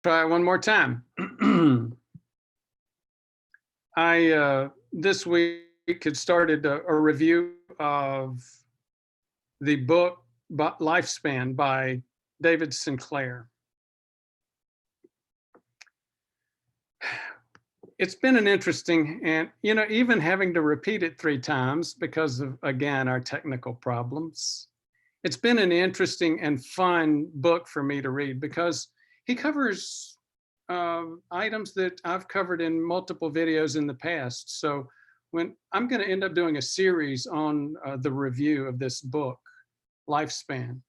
Try one more time. This week had started a review of the book Lifespan by David Sinclair. It's been an interesting, and even having to repeat it 3 times because of, again, our technical problems. It's been an interesting and fun book for me to read because he covers items that I've covered in multiple videos in the past. So when I'm going to end up doing a series on the review of this book, Lifespan.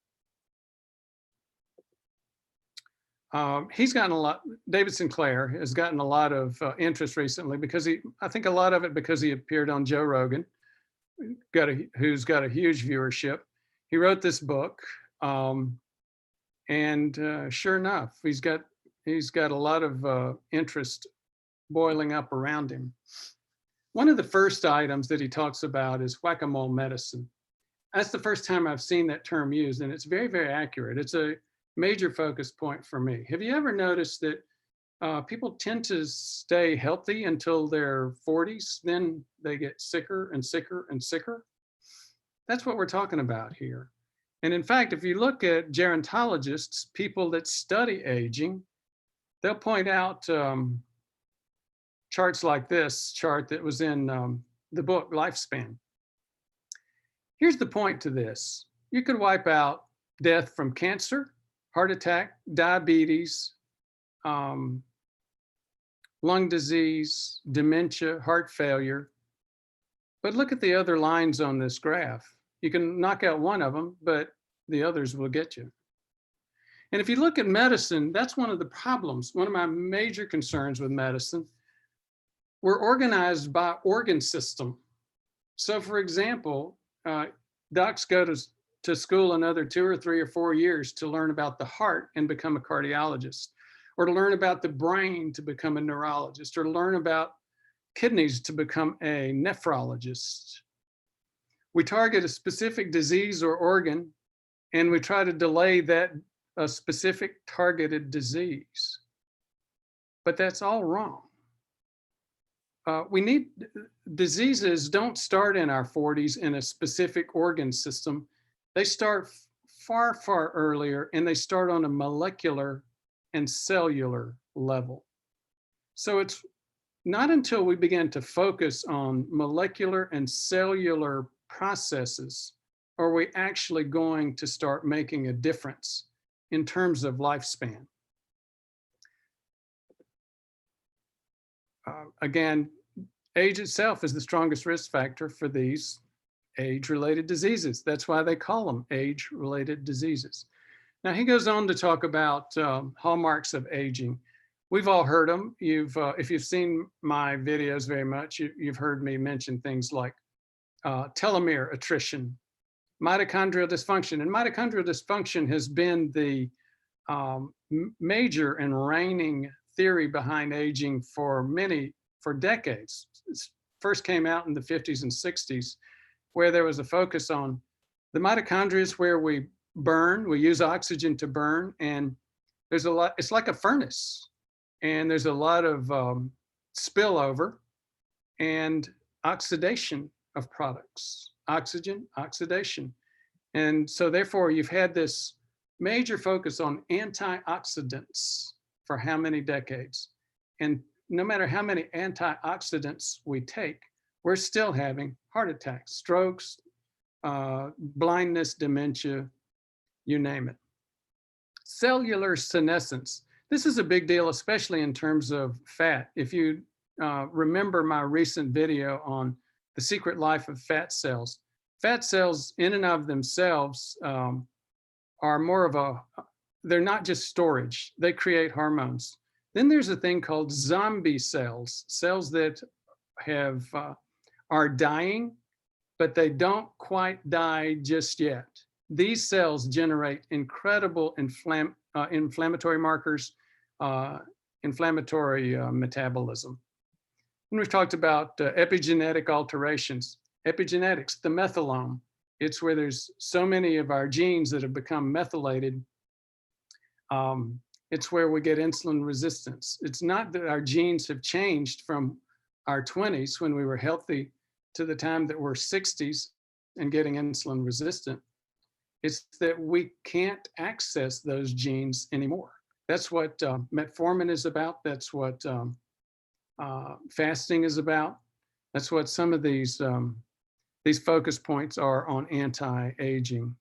He's gotten a lot, David Sinclair has gotten a lot of interest recently because I think a lot of it because he appeared on Joe Rogan, who's got a huge viewership. He wrote this book, and sure enough, he's got a lot of interest boiling up around him. One of the first items that he talks about is whack-a-mole medicine. That's the first time I've seen that term used, and it's very, very accurate. It's a major focus point for me. Have you ever noticed that people tend to stay healthy until their 40s, then they get sicker and sicker and sicker? That's what we're talking about here. And in fact, if you look at gerontologists, people that study aging, they'll point out charts like this chart that was in the book Lifespan. Here's the point to this. You could wipe out death from cancer, heart attack, diabetes, lung disease, dementia, heart failure. But look at the other lines on this graph. You can knock out one of them, but the others will get you. And if you look at medicine, that's one of the problems. One of my major concerns with medicine, we're organized by organ system. So for example, docs go to school another 2 or 3 or 4 years to learn about the heart and become a cardiologist, or to learn about the brain to become a neurologist, or to learn about kidneys to become a nephrologist. We target a specific disease or organ, and we try to delay that specific targeted disease. But that's all wrong. Diseases don't start in our 40s in a specific organ system. They start far, far earlier, and they start on a molecular and cellular level. So it's not until we begin to focus on molecular and cellular processes are we actually going to start making a difference in terms of lifespan. Again, age itself is the strongest risk factor for these age-related diseases. That's why they call them age-related diseases. Now, he goes on to talk about hallmarks of aging. We've all heard them. If you've seen my videos very much, you've heard me mention things like telomere attrition, mitochondrial dysfunction. And mitochondrial dysfunction has been the major and reigning theory behind aging for decades. It first came out in the 50s and 60s, where there was a focus on the mitochondria is where we burn, we use oxygen to burn, and there's a lot, it's like a furnace, and there's a lot of spillover and oxidation of products, oxygen, oxidation. And so therefore you've had this major focus on antioxidants for how many decades? And no matter how many antioxidants we take, we're still having heart attacks, strokes, blindness, dementia, you name it. Cellular senescence. This is a big deal, especially in terms of fat. If you remember my recent video on the secret life of fat cells in and of themselves are more of they're not just storage, they create hormones. Then there's a thing called zombie cells, cells that are dying, but they don't quite die just yet. These cells generate incredible inflammatory markers, inflammatory metabolism. And we've talked about epigenetic alterations. Epigenetics, the methylome, it's where there's so many of our genes that have become methylated It's where we get insulin resistance. It's not that our genes have changed from our 20s when we were healthy to the time that we're 60s and getting insulin resistant. It's that we can't access those genes anymore. That's what metformin is about. That's what fasting is about. That's what some of these focus points are on anti-aging.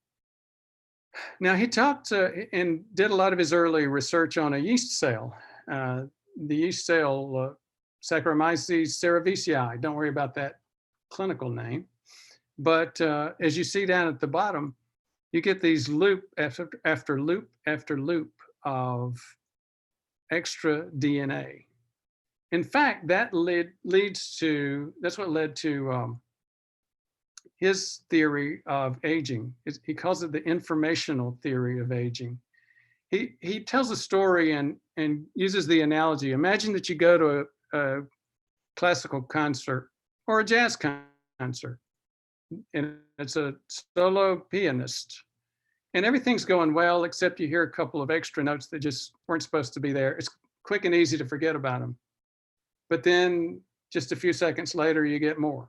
Now, he talked and did a lot of his early research on a yeast cell, the yeast cell Saccharomyces cerevisiae. Don't worry about that clinical name. But as you see down at the bottom, you get these loop after loop after loop of extra DNA. In fact, that's what led to his theory of aging. He calls it the informational theory of aging. He tells a story and uses the analogy. Imagine that you go to a classical concert or a jazz concert, and it's a solo pianist, and everything's going well, except you hear a couple of extra notes that just weren't supposed to be there. It's quick and easy to forget about them. But then just a few seconds later, you get more,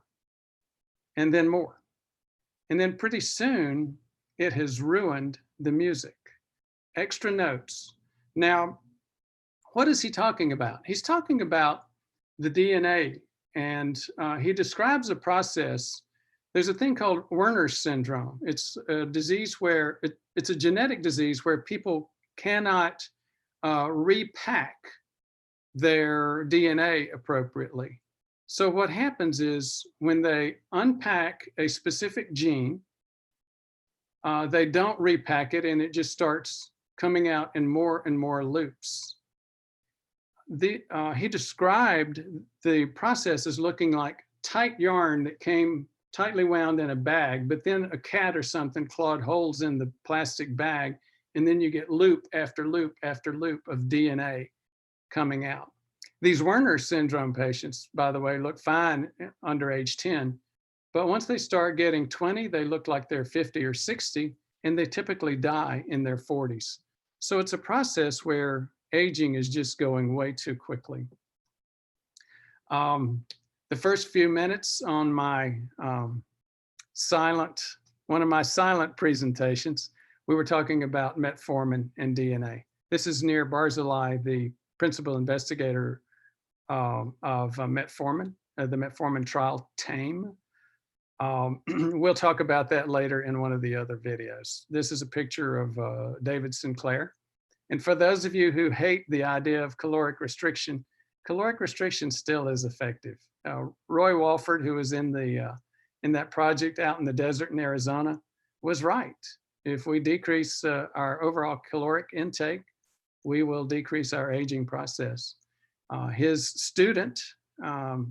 and then more. And then pretty soon, it has ruined the music. Extra notes. Now, what is he talking about? He's talking about the DNA, and he describes a process. There's a thing called Werner's syndrome. It's a disease where, it's a genetic disease where people cannot repack their DNA appropriately. So what happens is when they unpack a specific gene, they don't repack it, and it just starts coming out in more and more loops. He described the process as looking like tight yarn that came tightly wound in a bag, but then a cat or something clawed holes in the plastic bag, and then you get loop after loop after loop of DNA coming out. These Werner syndrome patients, by the way, look fine under age 10, but once they start getting 20, they look like they're 50 or 60, and they typically die in their 40s. So it's a process where aging is just going way too quickly. The first few minutes on my one of my silent presentations, we were talking about metformin and DNA. This is Nir Barzilai, the principal investigator of metformin, the metformin trial TAME. We'll talk about that later in one of the other videos. This is a picture of David Sinclair. And for those of you who hate the idea of caloric restriction still is effective. Roy Walford, who was in that project out in the desert in Arizona, was right. If we decrease our overall caloric intake, we will decrease our aging process. His student, Dr.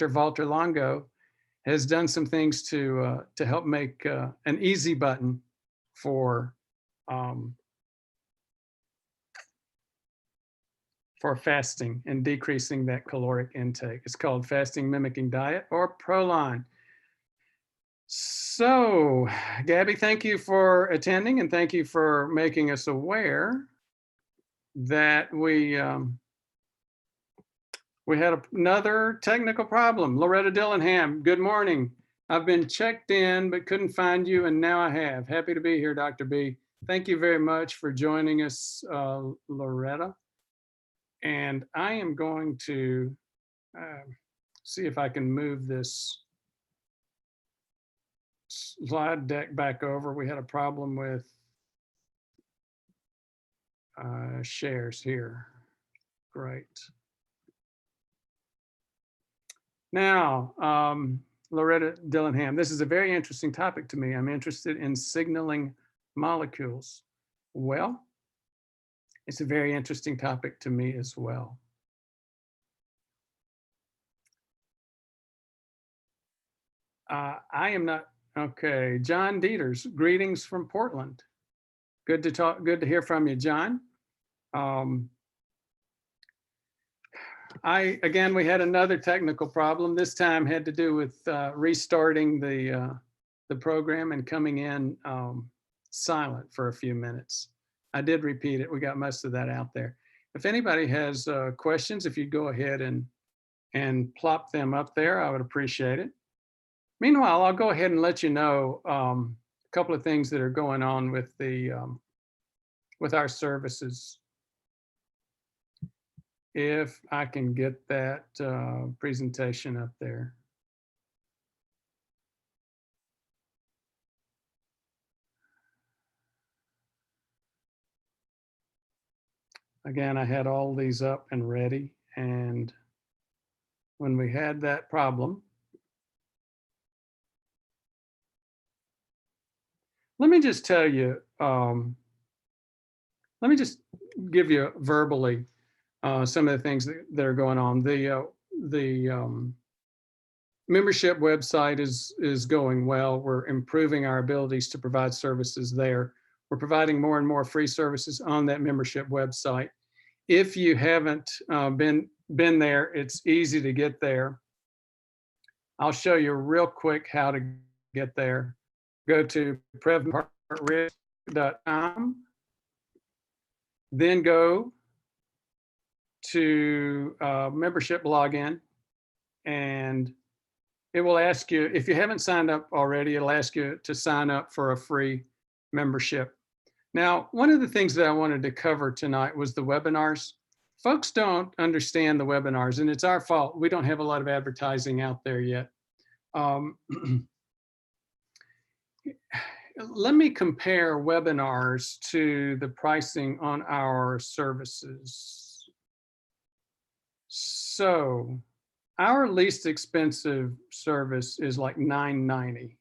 Valter Longo, has done some things to help make an easy button for fasting and decreasing that caloric intake. It's called fasting mimicking diet, or Prolon. So, Gabby, thank you for attending, and thank you for making us aware that we had another technical problem. Loretta Dillingham, good morning. I've been checked in, but couldn't find you, and now I have. Happy to be here, Dr. B. Thank you very much for joining us, Loretta. And I am going to see if I can move this slide deck back over. We had a problem with shares here. Great. Now, Loretta Dillingham, this is a very interesting topic to me. I'm interested in signaling molecules. Well, it's a very interesting topic to me as well. I am not, okay. John Dieters, greetings from Portland. Good to talk, good to hear from you, John. Again, we had another technical problem. This time had to do with restarting the program and coming in silent for a few minutes. I did repeat it. We got most of that out there. If anybody has questions, if you'd go ahead and plop them up there, I would appreciate it. Meanwhile, I'll go ahead and let you know a couple of things that are going on with the with our services. If I can get that presentation up there. Again, I had all these up and ready, and when we had that problem, let me just tell you, let me just give you verbally some of the things that are going on. The membership website is going well. We're improving our abilities to provide services there. We're providing more and more free services on that membership website. If you haven't been there, it's easy to get there. I'll show you real quick how to get there. Go to preventable.com, then go to membership login, and it will ask you, if you haven't signed up already, it'll ask you to sign up for a free membership. Now, one of the things that I wanted to cover tonight was the webinars. Folks don't understand the webinars, and it's our fault. We don't have a lot of advertising out there yet. Let me compare webinars to the pricing on our services. So our least expensive service is like $9.90.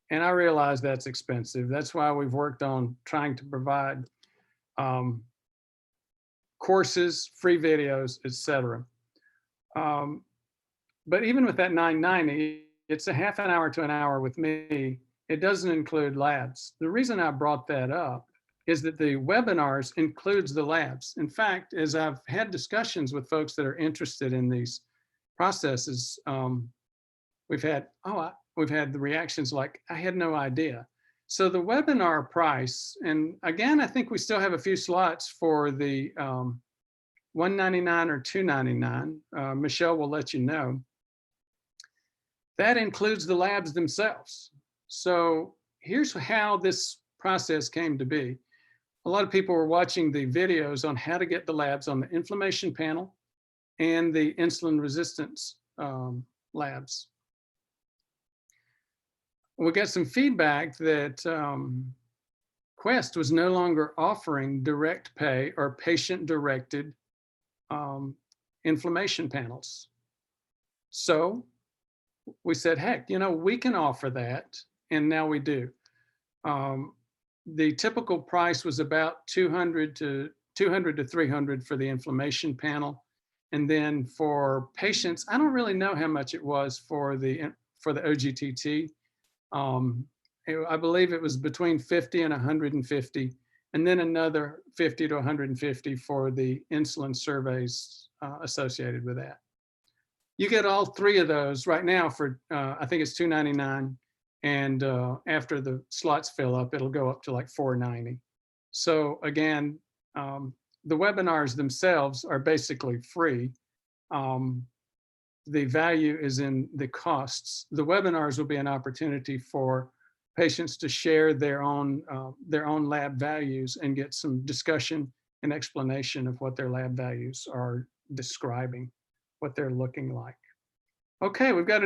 And I realize that's expensive. That's why we've worked on trying to provide courses, free videos, etc. But even with that $9.90, it's a half an hour to an hour with me. It doesn't include labs. The reason I brought that up is that the webinars includes the labs. In fact, as I've had discussions with folks that are interested in these processes, we've had the reactions like, I had no idea. So the webinar price, and again, I think we still have a few slots for the $199 or $299. Michelle will let you know. That includes the labs themselves. So here's how this process came to be. A lot of people were watching the videos on how to get the labs on the inflammation panel and the insulin resistance labs. We got some feedback that Quest was no longer offering direct pay or patient-directed inflammation panels. So we said, heck, you know, we can offer that, and now we do. The typical price was about $200 to $300 for the inflammation panel, and then for patients, I don't really know how much it was for the OGTT. I believe it was between 50 and 150, and then another 50 to 150 for the insulin surveys associated with that. You get all three of those right now for, I think it's $299, and after the slots fill up, it'll go up to like $490. So again, the webinars themselves are basically free. The value is in the costs. The webinars will be an opportunity for patients to share their own lab values and get some discussion and explanation of what their lab values are describing, what they're looking like. Okay, we've got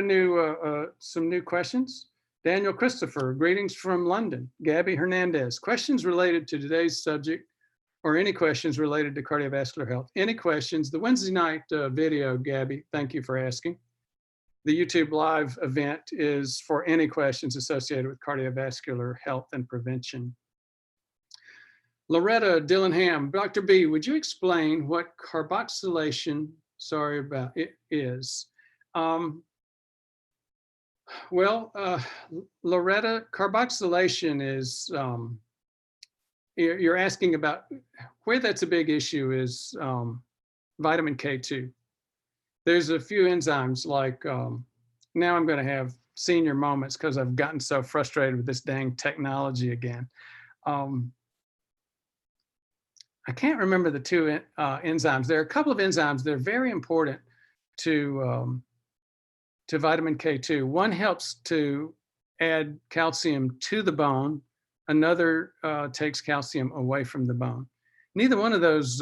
some new questions. Daniel Christopher, greetings from London. Gabby Hernandez, questions related to today's subject or any questions related to cardiovascular health. Any questions? The Wednesday night video, Gabby, thank you for asking. The YouTube live event is for any questions associated with cardiovascular health and prevention. Loretta Dillingham, Dr. B, would you explain what carboxylation, is? Loretta, carboxylation is, you're asking about where that's a big issue is vitamin K2. There's a few enzymes like, now I'm going to have senior moments because I've gotten so frustrated with this dang technology again. I can't remember the two enzymes. There are a couple of enzymes that are very important to vitamin K2. One helps to add calcium to the bone. Another takes calcium away from the bone. Neither one of those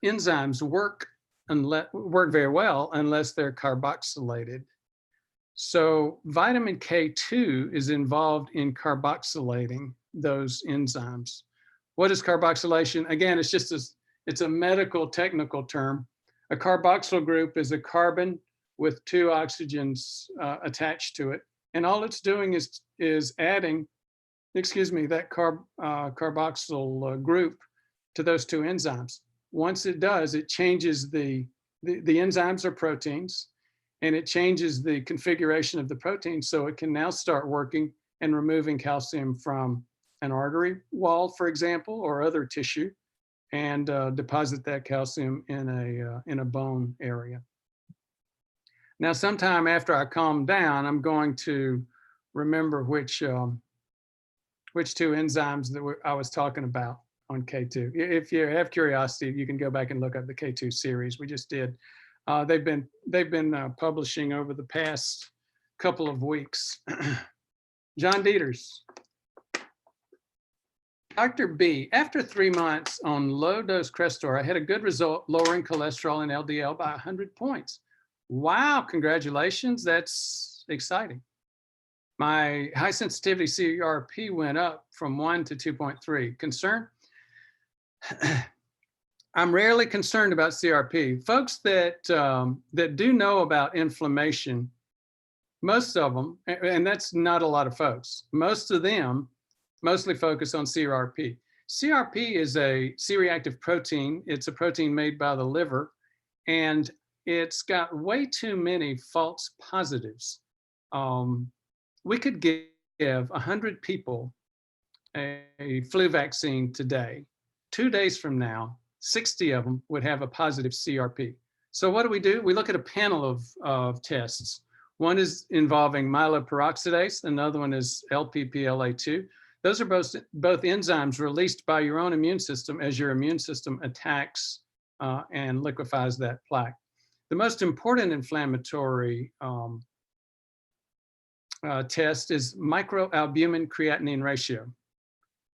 enzymes work very well unless they're carboxylated. So vitamin K2 is involved in carboxylating those enzymes. What is carboxylation? Again, it's a medical technical term. A carboxyl group is a carbon with two oxygens attached to it. And all it's doing is adding, that carboxyl group to those two enzymes. Once it does, it changes the enzymes are proteins, and it changes the configuration of the protein so it can now start working and removing calcium from an artery wall, for example, or other tissue, and deposit that calcium in a bone area. Now, sometime after I calm down, I'm going to remember which two enzymes that I was talking about on K2. If you have curiosity, you can go back and look up the K2 series we just did. They've been publishing over the past couple of weeks. John Dieters. Dr. B, after 3 months on low-dose Crestor, I had a good result lowering cholesterol and LDL by 100 points. Wow, congratulations, that's exciting. My high sensitivity CRP went up from 1 to 2.3. Concern? I'm rarely concerned about CRP. Folks that do know about inflammation, most of them, and that's not a lot of folks, most of them mostly focus on CRP. CRP is a C-reactive protein. It's a protein made by the liver, and it's got way too many false positives. We could give 100 people a flu vaccine today. 2 days from now, 60 of them would have a positive CRP. So what do? We look at a panel of tests. One is involving myeloperoxidase, another one is LPPLA2. Those are both enzymes released by your own immune system as your immune system attacks and liquefies that plaque. The most important inflammatory test is microalbumin creatinine ratio.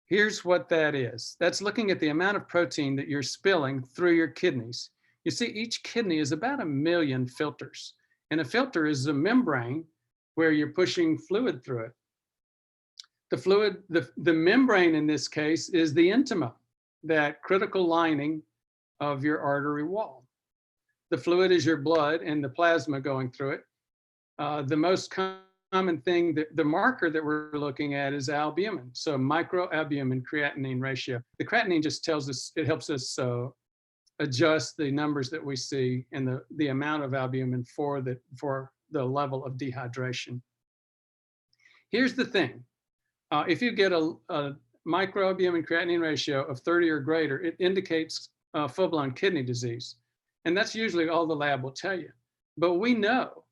Here's what that is. That's looking at the amount of protein that you're spilling through your kidneys. You see, each kidney is about 1 million filters. And a filter is a membrane where you're pushing fluid through it. The membrane in this case is the intima, that critical lining of your artery wall. The fluid is your blood and the plasma going through it. The most common thing, the marker that we're looking at is albumin. So microalbumin creatinine ratio. The creatinine just tells us, it helps us adjust the numbers that we see and the amount of albumin for the level of dehydration. Here's the thing. If you get a microalbumin creatinine ratio of 30 or greater, it indicates full-blown kidney disease. And that's usually all the lab will tell you. But we know,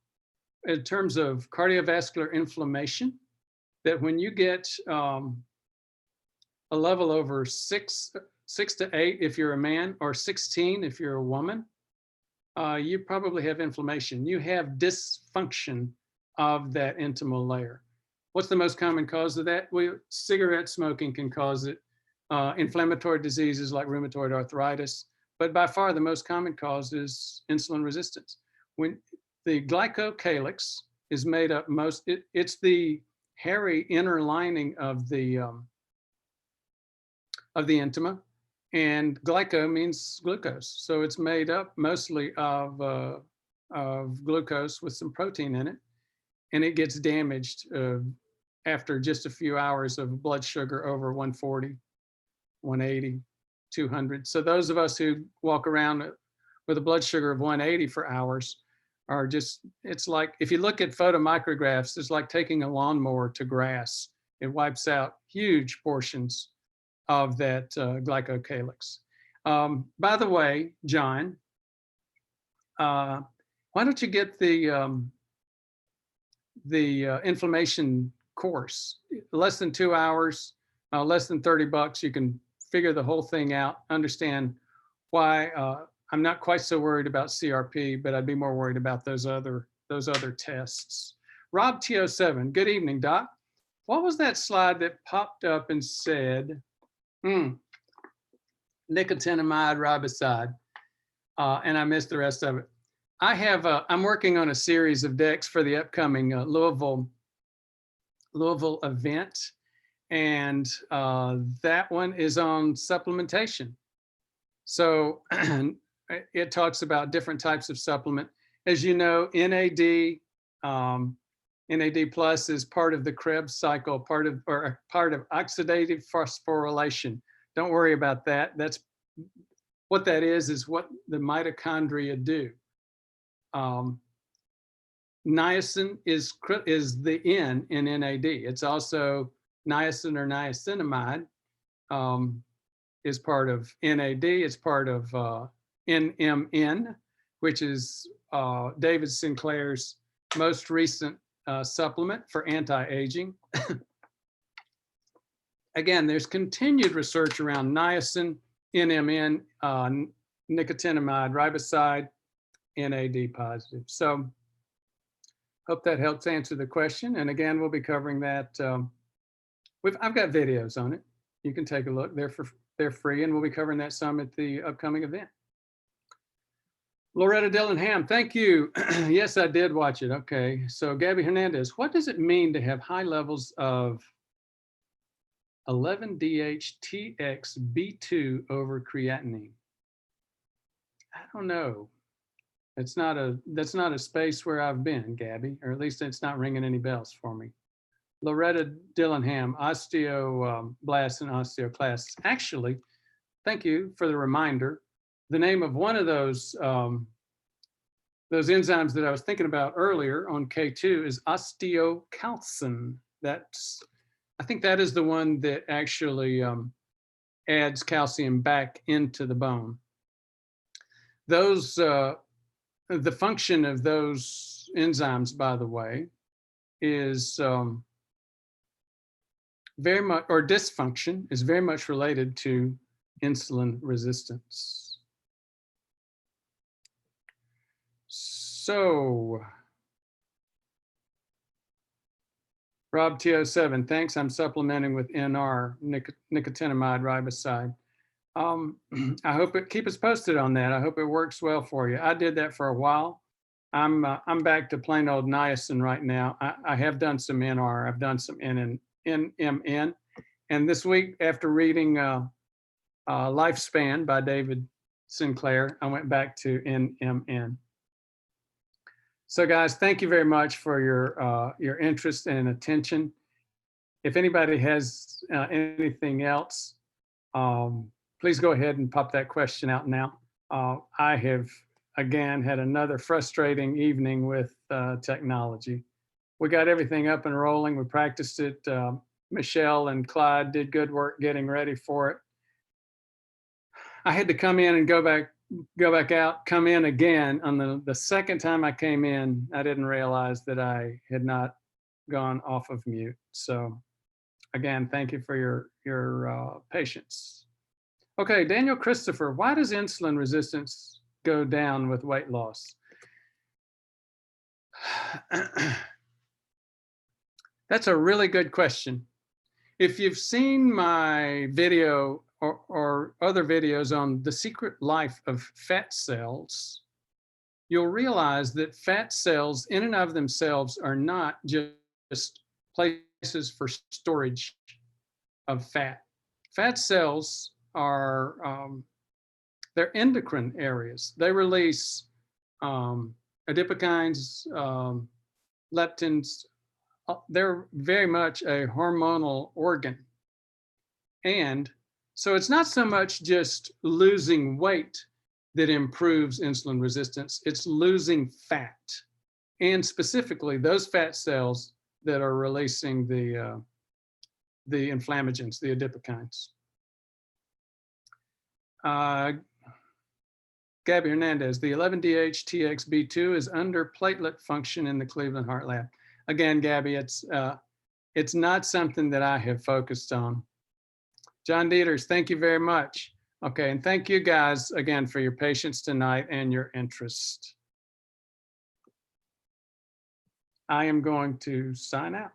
in terms of cardiovascular inflammation, that when you get a level over 6 to 8 if you're a man, or 16 if you're a woman, you probably have inflammation. You have dysfunction of that intimal layer. What's the most common cause of that? Well, cigarette smoking can cause it. Inflammatory diseases like rheumatoid arthritis, but by far the most common cause is insulin resistance. When the glycocalyx is made up it's the hairy inner lining of the intima, and glyco means glucose. So it's made up mostly of glucose with some protein in it, and it gets damaged after just a few hours of blood sugar over 140, 180, 200. So those of us who walk around with a blood sugar of 180 for hours are just, it's like, if you look at photomicrographs, it's like taking a lawnmower to grass. It wipes out huge portions of that glycocalyx. By the way, John, why don't you get the inflammation course? Less than 2 hours, less than $30, you can figure the whole thing out, understand why I'm not quite so worried about CRP, but I'd be more worried about those other tests. Rob T07, good evening, Doc. What was that slide that popped up and said, nicotinamide riboside, and I missed the rest of it. I'm working on a series of decks for the upcoming Louisville event, and that one is on supplementation. So it talks about different types of supplement. As you know, NAD plus is part of the Krebs cycle, part of oxidative phosphorylation. Don't worry about that. That's what that is what the mitochondria do. Niacin is the N in NAD. It's also niacin or niacinamide is part of NAD. It's part of NMN, which is David Sinclair's most recent supplement for anti-aging. Again, there's continued research around niacin, NMN, nicotinamide riboside, NAD positive. So hope that helps answer the question. And again, we'll be covering that. I've got videos on it. You can take a look. They're free, and we'll be covering that some at the upcoming event. Loretta Dillingham, thank you. Yes, I did watch it. Okay. So Gabby Hernandez, what does it mean to have high levels of 11-DH-TXB2 over creatinine? I don't know. That's not a space where I've been, Gabby, or at least it's not ringing any bells for me. Loretta Dillingham, osteoblasts and osteoclasts. Actually, thank you for the reminder. The name of one of those enzymes that I was thinking about earlier on K2 is osteocalcin. I think that is the one that actually adds calcium back into the bone. Those, the function of those enzymes, by the way, is very much, or dysfunction is very much related to insulin resistance. So, Rob T07, thanks. I'm supplementing with NR, nicotinamide riboside. I hope keep us posted on that. I hope it works well for you. I did that for a while. I'm back to plain old niacin right now. I have done some NR. I've done some NMN. And this week, after reading Lifespan by David Sinclair, I went back to NMN. So guys, thank you very much for your interest and attention. If anybody has anything else, please go ahead and pop that question out now. I have, again, had another frustrating evening with technology. We got everything up and rolling. We practiced it. Michelle and Clyde did good work getting ready for it. I had to come in and go back out, come in again. On the second time I came in, I didn't realize that I had not gone off of mute. So again, thank you for your patience. Okay, Daniel Christopher, why does insulin resistance go down with weight loss? That's a really good question. If you've seen my video or other videos on the secret life of fat cells, you'll realize that fat cells in and of themselves are not just places for storage of fat. Fat cells are, they're endocrine areas. They release adipokines, leptins. They're very much a hormonal organ. And so it's not so much just losing weight that improves insulin resistance, it's losing fat. And specifically those fat cells that are releasing the inflammagens, the adipokines. Gabby Hernandez, the 11-DH-TXB2 is under platelet function in the Cleveland Heart Lab. Again, Gabby, it's not something that I have focused on. John Dieters, thank you very much. Okay, and thank you guys again for your patience tonight and your interest. I am going to sign out.